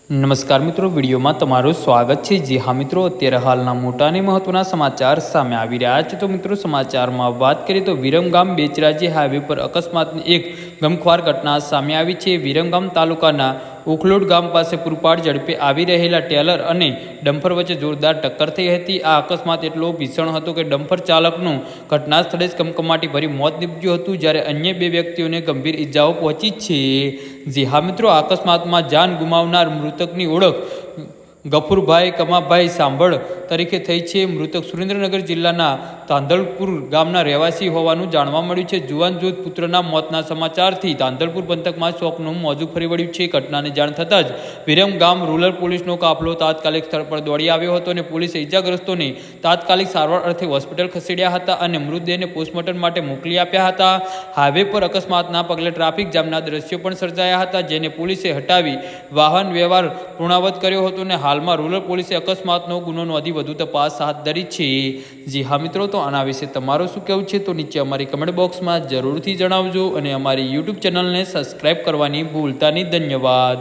નમસ્કાર મિત્રો, વિડીયોમાં તમારું સ્વાગત છે। જી હા મિત્રો, અત્યારે હાલના મોટા અને મહત્વના સમાચાર સામે આવી રહ્યા છે। તો મિત્રો, સમાચારમાં વાત કરીએ તો વિરમગામ બેચરાજી હાઈવે પર અકસ્માતની એક ગમખ્વાર ઘટના સામે આવી છે। વિરમગામ તાલુકાના ઉખલોડ ગામ પાસે પૂરપાટ ઝડપે આવી રહેલા ટેલર અને ડમ્પર વચ્ચે જોરદાર ટક્કર થઈ હતી। આ અકસ્માત એટલો ભીષણ હતો કે ડમ્પર ચાલકનું ઘટના સ્થળે જ કમકમાટી ભરી મોત નીપજ્યું હતું, જ્યારે અન્ય બે વ્યક્તિઓને ગંભીર ઇજાઓ પહોંચી છે। જી હા મિત્રો, આ અકસ્માતમાં જાન ગુમાવનાર મૃતકની ઓળખ ગફુરભાઈ કમાભાઈ સાંભળ તરીકે થઈ છે। મૃતક સુરેન્દ્રનગર જિલ્લાના તાંદલપુર ગામના રહેવાસી હોવાનું જાણવા મળ્યું છે। જુવાન જોધ પુત્રના મોતના સમાચારથી તાંદલપુર પંથકમાં શોકનું મોજું ફરી વળ્યું છે। ઘટનાની જાણ થતાં જ વિરમગામ રૂરલ પોલીસનો કાફલો તાત્કાલિક સ્થળ પર દોડી આવ્યો હતો અને પોલીસે ઇજાગ્રસ્તોને તાત્કાલિક સારવાર અર્થે હોસ્પિટલ ખસેડ્યા હતા અને મૃતદેહને પોસ્ટમોર્ટમ માટે મોકલી આપ્યા હતા। હાઈવે પર અકસ્માતના પગલે ટ્રાફિક જામના દ્રશ્યો પણ સર્જાયા હતા, જેને પોલીસે હટાવી વાહન વ્યવહાર પૂર્ણાવત કર્યો હતો અને હાલમાં રૂરલ પોલીસે અકસ્માતનો ગુનો નોંધી વધુ તપાસ હાથ ધરી છે। જી હા મિત્રો, તો આના વિશે તમારું શું કહેવું છે તો નીચે અમારી કમેન્ટ બોક્સમાં જરૂરથી જણાવજો અને અમારી યુટ્યુબ ચેનલને સબસ્ક્રાઈબ કરવાની ભૂલતા નહીં। ધન્યવાદ।